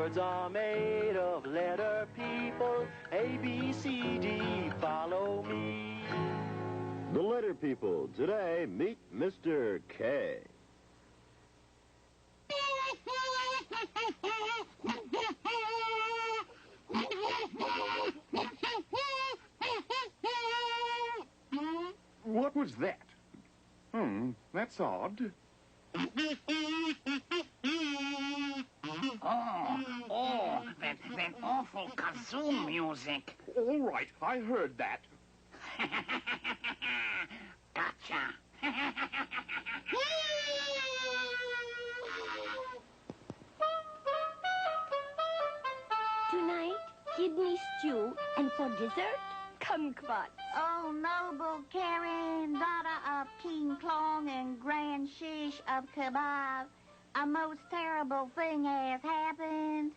Words are made of letter people. A, B, C, D, follow me. The letter people. Today, meet Mr. K. What was that? That's odd. Oh, that awful kazoo music. All right, I heard that. Gotcha. Tonight, kidney stew, and for dessert, kumquats. Oh, noble Karen, daughter of King Klong and Grand Shish of Kebab, a most terrible thing has happened.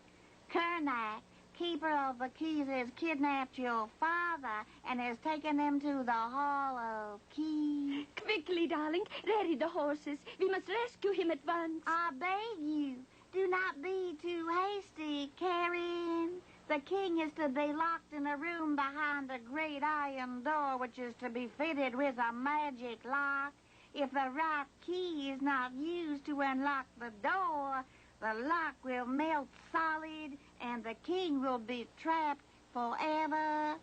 Kernak, keeper of the keys, has kidnapped your father and has taken them to the Hall of Keys. Quickly, darling, ready the horses. We must rescue him at once. I beg you, do not be too hasty, Karen. The king is to be locked in a room behind a great iron door, which is to be fitted with a magic lock. If the right key is not used to unlock the door, the lock will melt solid and the king will be trapped forever.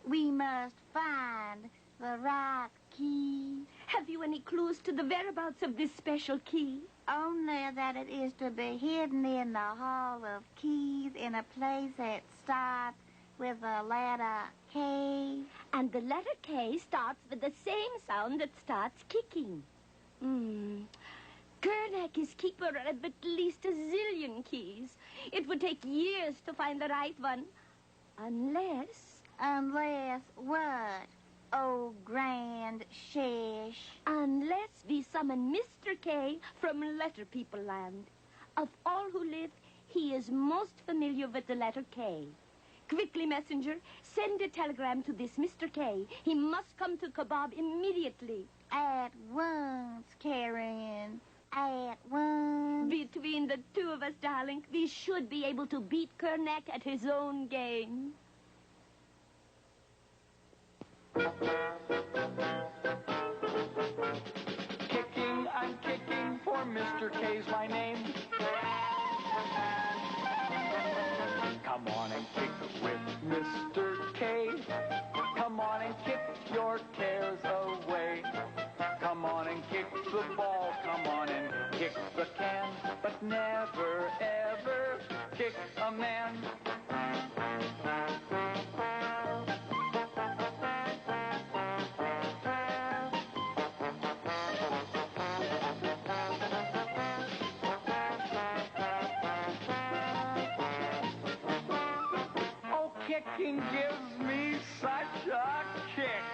We must find the right key. Have you any clues to the whereabouts of this special key? Only that it is to be hidden in the Hall of Keys in a place that starts with the letter K. And the letter K starts with the same sound that starts kicking. Kernak is keeper of at least a zillion keys. It would take years to find the right one. Unless... Unless what? Oh, Grand Shish. Unless we summon Mr. K from Letter People Land. Of all who live, he is most familiar with the letter K. Quickly, messenger, send a telegram to this Mr. K. He must come to Kebab immediately. At once, Karen. At once. Between the two of us, darling, we should be able to beat Kernak at his own game. Kicking, I'm kicking, for Mr. K's my name. Come on and kick with Mr. K. Come on and kick your cares away. Come on and kick the ball, come on and kick the can, but never, ever kick a man. Kicking gives me such a kick.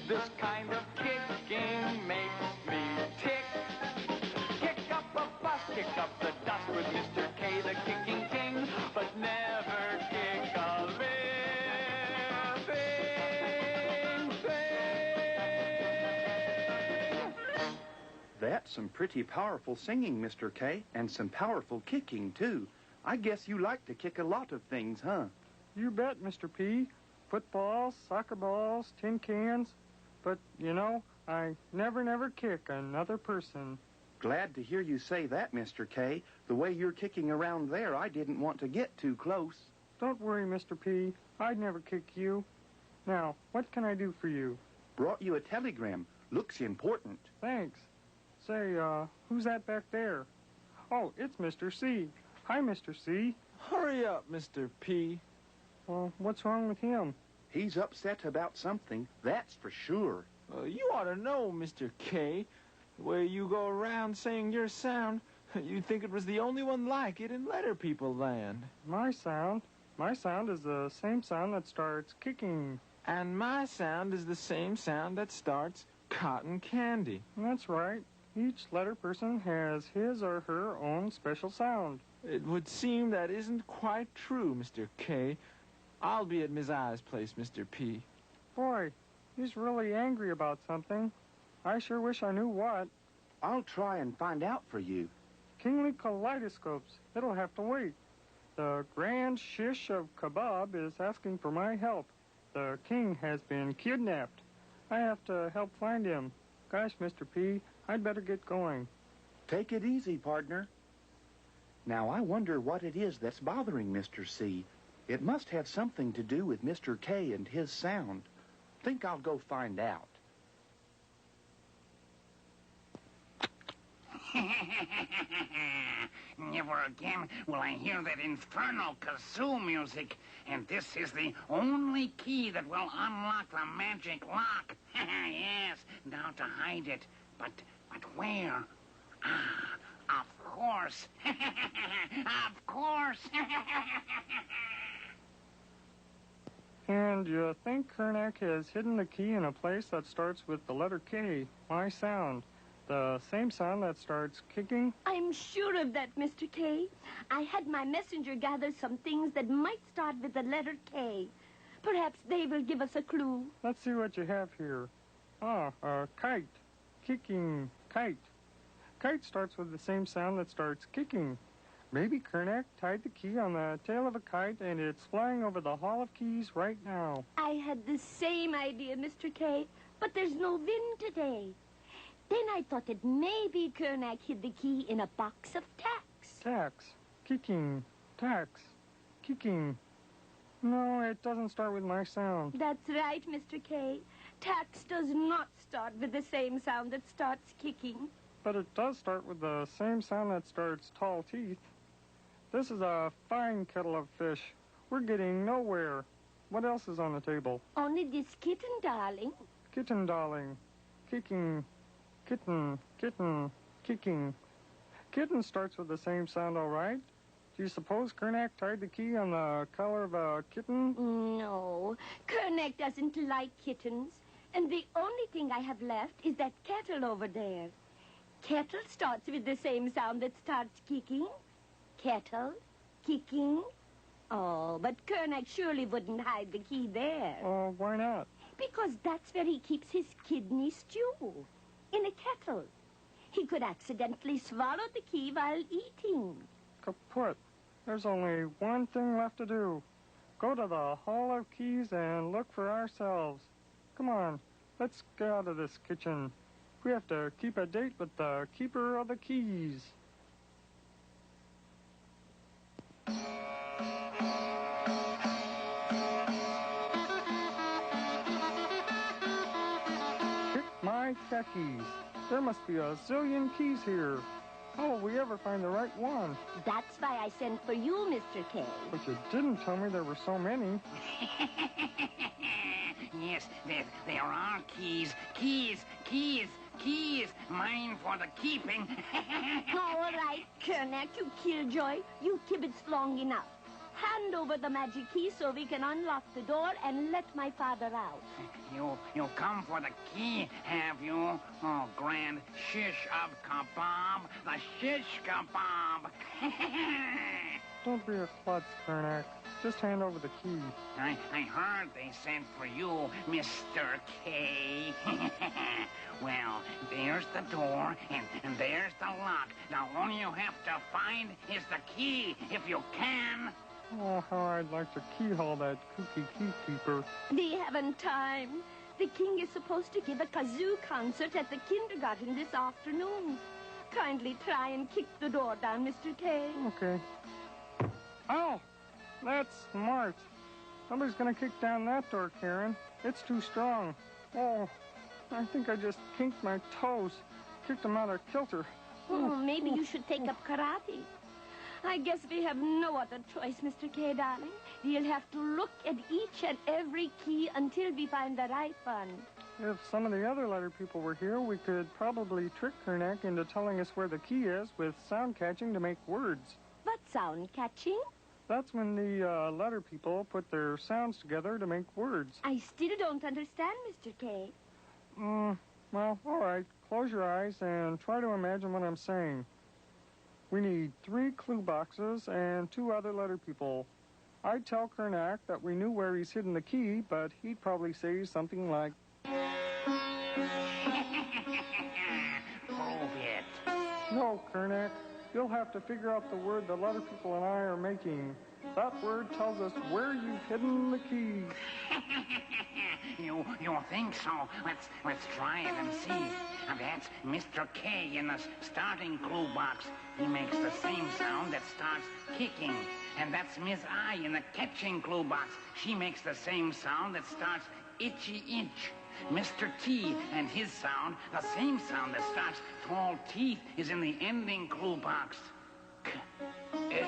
This kind of kicking makes me tick. Kick up a fuss, kick up the dust with Mr. K, the kicking king, but never kick a living thing. That's some pretty powerful singing, Mr. K, and some powerful kicking, too. I guess you like to kick a lot of things, huh? You bet, Mr. P. Footballs, soccer balls, tin cans. But, you know, I never kick another person. Glad to hear you say that, Mr. K. The way you're kicking around there, I didn't want to get too close. Don't worry, Mr. P. I'd never kick you. Now, what can I do for you? Brought you a telegram. Looks important. Thanks. Say, who's that back there? Oh, it's Mr. C. Hi, Mr. C. Hurry up, Mr. P. Well, what's wrong with him? He's upset about something, that's for sure. You ought to know, Mr. K. The way you go around saying your sound, you'd think it was the only one like it in Letter People Land. My sound? My sound is the same sound that starts kicking. And my sound is the same sound that starts cotton candy. That's right. Each letter person has his or her own special sound. It would seem that isn't quite true, Mr. K. I'll be at Miss I's place, Mr. P. Boy, he's really angry about something. I sure wish I knew what. I'll try and find out for you. Kingly kaleidoscopes. It'll have to wait. The Grand Shish of Kebab is asking for my help. The king has been kidnapped. I have to help find him. Gosh, Mr. P, I'd better get going. Take it easy, partner. Now, I wonder what it is that's bothering Mr. C. It must have something to do with Mr. K and his sound. Think I'll go find out. Never again will I hear that infernal kazoo music. And this is the only key that will unlock the magic lock. Yes, now to hide it. But where? Ah, of course. Of course. And you think Kernak has hidden the key in a place that starts with the letter K, my sound. The same sound that starts kicking? I'm sure of that, Mr. K. I had my messenger gather some things that might start with the letter K. Perhaps they will give us a clue. Let's see what you have here. Ah, a kite. Kicking kite. Kite starts with the same sound that starts kicking. Maybe Kernak tied the key on the tail of a kite and it's flying over the Hall of Keys right now. I had the same idea, Mr. K, but there's no wind today. Then I thought that maybe Kernak hid the key in a box of tacks. Tacks. Kicking. Tacks. Kicking. No, it doesn't start with my sound. That's right, Mr. K. Tacks does not start with the same sound that starts kicking. But it does start with the same sound that starts tall teeth. This is a fine kettle of fish. We're getting nowhere. What else is on the table? Only this kitten, darling. Kitten, darling. Kicking. Kitten. Kitten. Kicking. Kitten starts with the same sound, all right. Do you suppose Kernak tied the key on the collar of a kitten? No. Kernak doesn't like kittens. And the only thing I have left is that kettle over there. Kettle starts with the same sound that starts kicking. Kettle, kicking. Oh, but Kernak surely wouldn't hide the key there. Oh, why not? Because that's where he keeps his kidney stew. In a kettle. He could accidentally swallow the key while eating. Kaput. There's only one thing left to do. Go to the Hall of Keys and look for ourselves. Come on, let's get out of this kitchen. We have to keep a date with the keeper of the keys. Pick my khakis. There must be a zillion keys here. How will we ever find the right one? That's why I sent for you, Mr. K. But you didn't tell me there were so many. Yes, there are keys. Keys. Mine for the keeping. All right, Kernak, you killjoy. You kibitz long enough. Hand over the magic key so we can unlock the door and let my father out. You come for the key, have you? Oh, grand shish of kebab. The shish kebab. Don't be a klutz, Kernak. Just hand over the key. I heard they sent for you, Mr. K. Well, there's the door, and there's the lock. Now, all you have to find is the key, if you can. Oh, how I'd like to keyhole that kooky keykeeper. We haven't time. The king is supposed to give a kazoo concert at the kindergarten this afternoon. Kindly try and kick the door down, Mr. K. Okay. Ow! That's smart. Nobody's gonna kick down that door, Karen. It's too strong. Oh, I think I just kinked my toes. Kicked them out of kilter. Oh, maybe you should take up karate. I guess we have no other choice, Mr. K, darling. We'll have to look at each and every key until we find the right one. If some of the other letter people were here, we could probably trick Kernak into telling us where the key is with sound catching to make words. What sound catching? That's when the letter people put their sounds together to make words. I still don't understand, Mr. K. Well, all right. Close your eyes and try to imagine what I'm saying. We need 3 clue boxes and 2 other letter people. I'd tell Kernak that we knew where he's hidden the key, but he'd probably say something like... Prove it. No, Kernak. you'll have to figure out the word the letter people and I are making. That word tells us where you've hidden the key. You think so? Let's try it and see. That's Mr. K in the starting clue box. He makes the same sound that starts kicking. And that's Miss I in the catching clue box. She makes the same sound that starts itchy inch. Mr. T and his sound, the same sound that starts tall teeth, is in the ending clue box. Kit.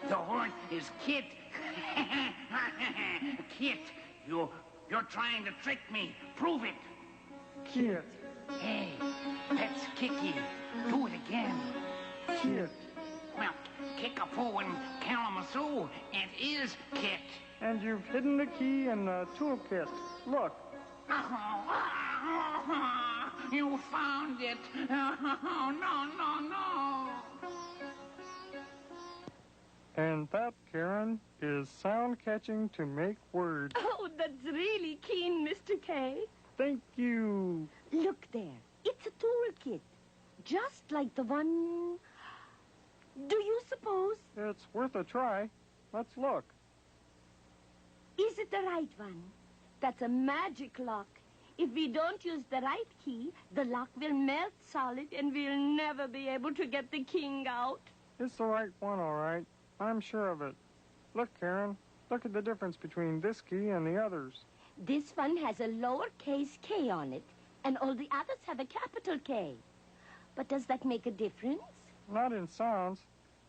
The word is kit. Kit, you're trying to trick me. Prove it. Kit. Hey, that's Kicky. Do it again. Kit. Well, Kickapoo and Kalamazoo, it is Kit. And you've hidden the key in the toolkit. Look. You found it. Oh, no. And that, Karen, is sound catching to make words. Oh, that's really keen, Mr. K. Thank you. Look there. It's a toolkit. Just like the one... Do you suppose? It's worth a try. Let's look. Is it the right one? That's a magic lock. If we don't use the right key, the lock will melt solid and we'll never be able to get the king out. It's the right one, all right. I'm sure of it. Look, Karen. Look at the difference between this key and the others. This one has a lowercase k on it, and all the others have a capital K. But does that make a difference? Not in sounds.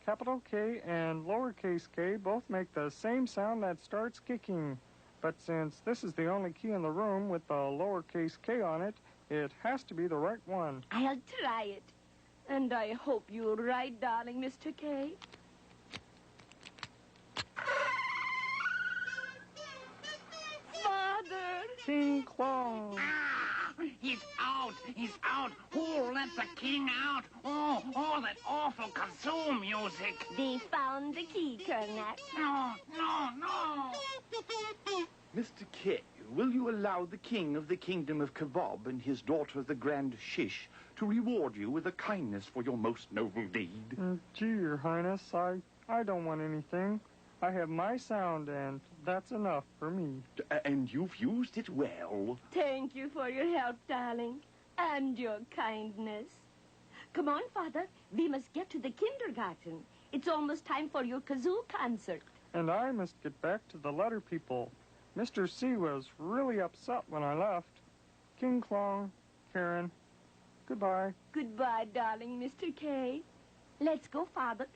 Capital K and lowercase k both make the same sound that starts kicking. But since this is the only key in the room with the lowercase k on it, it has to be the right one. I'll try it. And I hope you're right, darling Mr. K. Father! King Klong! He's out. Who let the king out? Oh, that awful kazoo music. They found the key, Kernak. No. Mr. K, will you allow the king of the kingdom of Kebab and his daughter, the Grand Shish, to reward you with a kindness for your most noble deed? Gee, Your Highness, I don't want anything. I have my sound, and that's enough for me. And you've used it well. Thank you for your help, darling, and your kindness. Come on, Father. We must get to the kindergarten. It's almost time for your kazoo concert. And I must get back to the letter people. Mr. C was really upset when I left. King Klong, Karen, goodbye. Goodbye, darling Mr. K. Let's go, Father.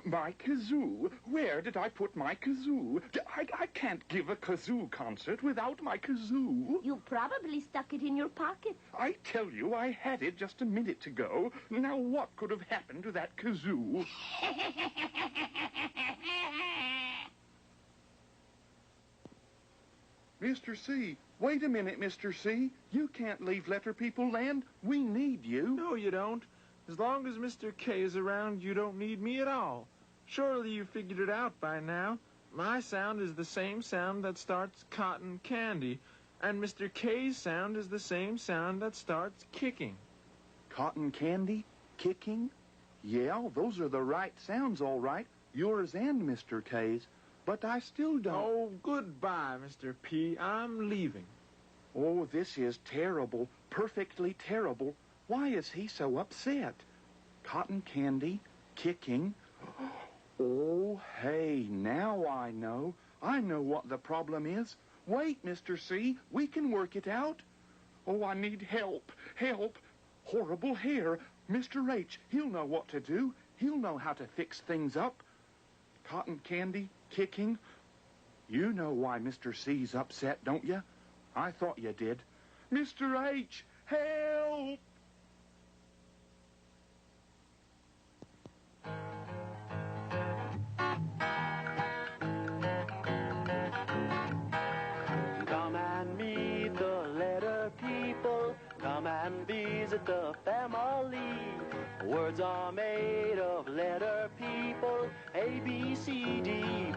My kazoo? Where did I put my kazoo? I can't give a kazoo concert without my kazoo. You probably stuck it in your pocket. I tell you, I had it just a minute ago. Now what could have happened to that kazoo? Mr. C, wait a minute, Mr. C. You can't leave Letter People Land. We need you. No, you don't. As long as Mr. K is around, you don't need me at all. Surely you figured it out by now. My sound is the same sound that starts cotton candy, and Mr. K's sound is the same sound that starts kicking. Cotton candy? Kicking? Yeah, those are the right sounds, all right. Yours and Mr. K's. But I still don't... Oh, goodbye, Mr. P. I'm leaving. Oh, this is terrible. Perfectly terrible. Why is he so upset? Cotton candy, kicking. Oh, hey, now I know. I know what the problem is. Wait, Mr. C, we can work it out. Oh, I need help. Help. Horrible hair. Mr. H, he'll know what to do. He'll know how to fix things up. Cotton candy, kicking. You know why Mr. C's upset, don't you? I thought you did. Mr. H, help! Come and meet the letter people. Come and visit the family. Words are made of letter people. A, B, C, D,